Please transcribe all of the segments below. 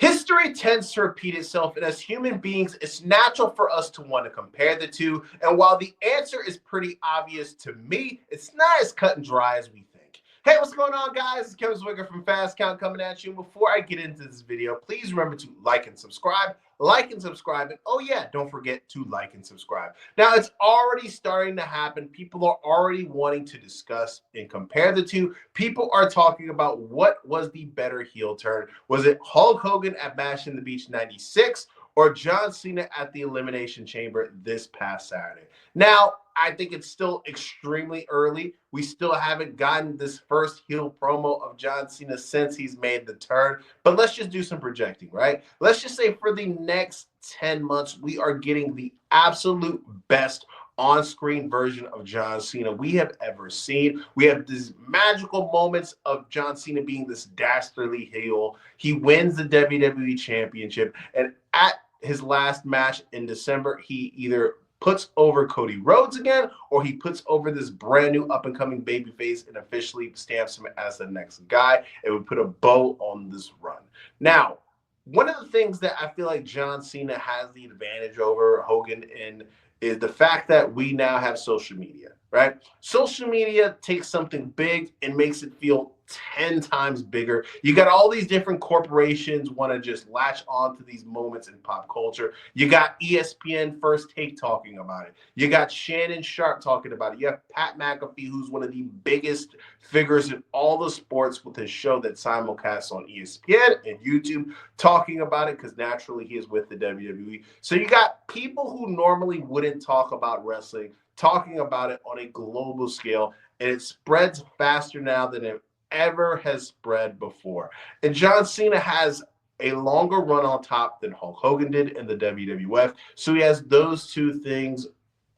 History tends to repeat itself, and as human beings, it's natural for us to want to compare the two. And while the answer is pretty obvious to me, it's not as cut and dry as we think. Hey, what's going on, guys? It's Kevin Zwicker from Fast Count coming at you. Before I get into this video, please remember to like and subscribe. And oh yeah, don't forget to like and subscribe. Now, it's already starting to happen. People are already wanting to discuss and compare the two. People are talking about what was the better heel turn. Was it Hulk Hogan at Bash in the Beach 96 or John Cena at the Elimination Chamber this past Saturday? Now, I think it's still extremely early. We still haven't gotten this first heel promo of John Cena since he's made the turn. But let's just do some projecting, right? Let's just say for the next 10 months, we are getting the absolute best on-screen version of John Cena we have ever seen. We have these magical moments of John Cena being this dastardly heel. He wins the WWE Championship, and at his last match in December, he either puts over Cody Rhodes again, or he puts over this brand new up-and-coming babyface and officially stamps him as the next guy. It would put a bow on this run. Now, one of the things that I feel like John Cena has the advantage over Hogan in is the fact that we now have social media, right? Social media takes something big and makes it feel 10 times bigger. You got all these different corporations want to just latch on to these moments in pop culture. You got ESPN First Take talking about it. You got Shannon Sharp talking about it. You have Pat McAfee, who's one of the biggest figures in all the sports with his show that simulcasts on ESPN and YouTube, talking about it because naturally he is with the WWE. So you got people who normally wouldn't talk about wrestling talking about it on a global scale, and it spreads faster now than it ever has spread before. And John Cena has a longer run on top than Hulk Hogan did in the WWF. So he has those two things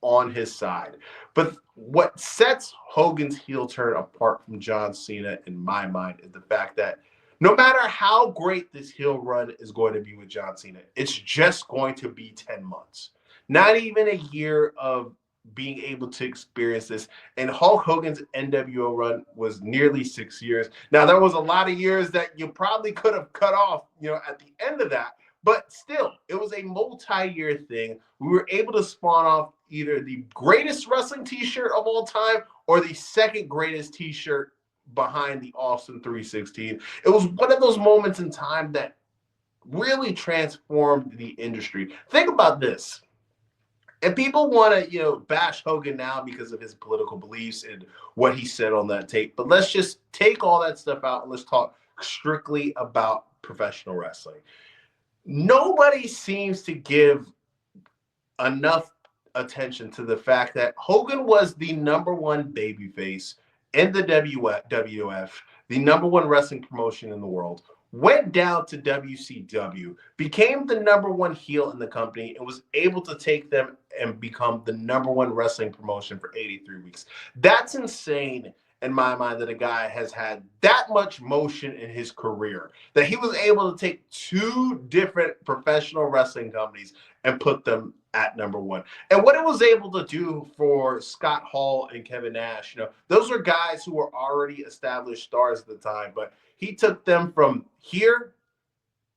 on his side. But what sets Hogan's heel turn apart from John Cena, in my mind, is the fact that no matter how great this heel run is going to be with John Cena, it's just going to be 10 months. Not even a year of being able to experience this. And Hulk Hogan's NWO run was nearly 6 years. Now, there was a lot of years that you probably could have cut off, at the end of that. But still, it was a multi-year thing. We were able to spawn off either the greatest wrestling t-shirt of all time or the second greatest t-shirt behind the Austin 316. It was one of those moments in time that really transformed the industry. Think about this. And people want to, bash Hogan now because of his political beliefs and what he said on that tape. But let's just take all that stuff out and let's talk strictly about professional wrestling. Nobody seems to give enough attention to the fact that Hogan was the number one babyface in the WWF, the number one wrestling promotion in the world, went down to WCW, became the number one heel in the company, and was able to take them and become the number one wrestling promotion for 83 weeks. That's insane in my mind that a guy has had that much motion in his career, that he was able to take two different professional wrestling companies and put them at number one. And what it was able to do for Scott Hall and Kevin Nash, those are guys who were already established stars at the time, but he took them from here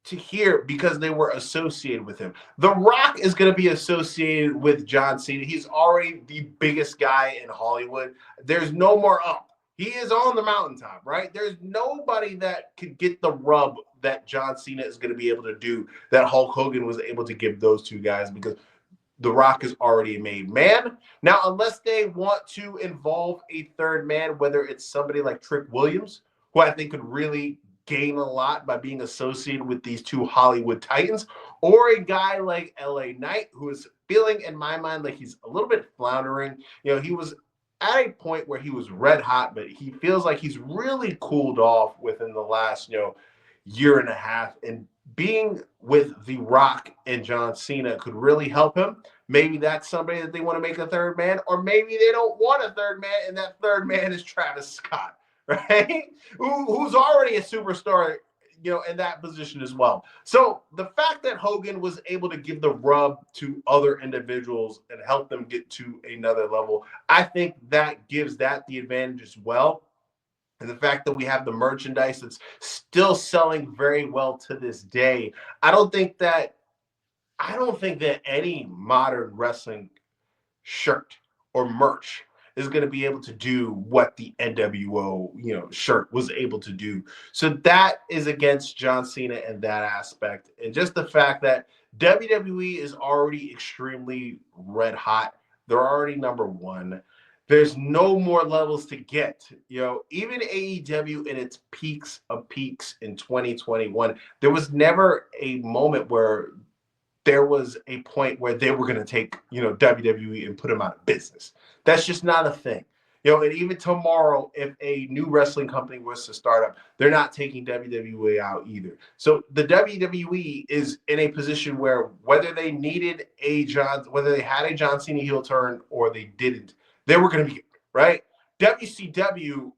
to here because they were associated with him. The Rock is going to be associated with John Cena. He's already the biggest guy in Hollywood. There's no more up. He is on the mountaintop, right? There's nobody that could get the rub that John Cena is going to be able to do that Hulk Hogan was able to give those two guys, because The Rock is already a made man. Now, unless they want to involve a third man, whether it's somebody like Trick Williams, who I think could really gain a lot by being associated with these two Hollywood titans, or a guy like LA Knight, who is feeling, in my mind, like he's a little bit floundering. He was at a point where he was red hot, but he feels like he's really cooled off within the last, year and a half. And being with The Rock and John Cena could really help him. Maybe that's somebody that they want to make a third man, or maybe they don't want a third man, and that third man is Travis Scott, right? Who's already a superstar, in that position as well. So the fact that Hogan was able to give the rub to other individuals and help them get to another level, I think that gives that the advantage as well. and the fact that we have the merchandise that's still selling very well to this day, I don't think that any modern wrestling shirt or merch is going to be able to do what the NWO, shirt was able to do. So that is against John Cena in that aspect. And just the fact that WWE is already extremely red hot. They're already number one. There's no more levels to get. Even AEW in its peaks of peaks in 2021, there was never a moment where there was a point where they were going to take, WWE and put them out of business. That's just not a thing. And even tomorrow, if a new wrestling company was to start up, they're not taking WWE out either. So the WWE is in a position where whether they whether they had a John Cena heel turn or they didn't, they were going to be right. WCW,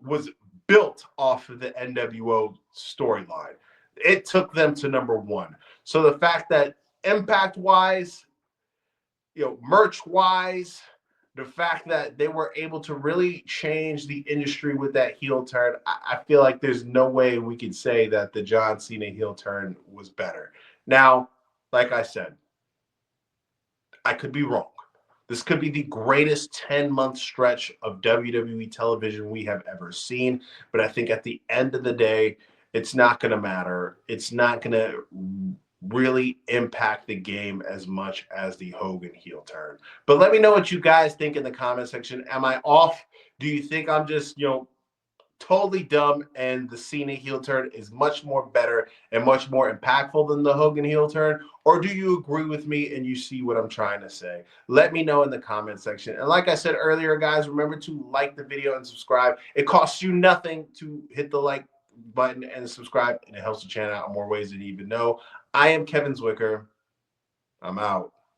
was built off of the NWO storyline. It took them to number one. So the fact that impact wise, merch wise, the fact that they were able to really change the industry with that heel turn, I feel like there's no way we could say that the John Cena heel turn was better. Now, like I said, I could be wrong. This could be the greatest 10-month stretch of WWE television we have ever seen. But I think at the end of the day, it's not going to matter. It's not going to really impact the game as much as the Hogan heel turn. But let me know what you guys think in the comment section. Am I off? Do you think I'm just, totally dumb and the Cena heel turn is much more better and much more impactful than the Hogan heel turn? Or do you agree with me and you see what I'm trying to say? Let me know in the comment section. And like I said earlier, guys, remember to like the video and subscribe. It costs you nothing to hit the like button and subscribe, and it helps the channel out in more ways than you even know. I am Kevin Zwicker. I'm out.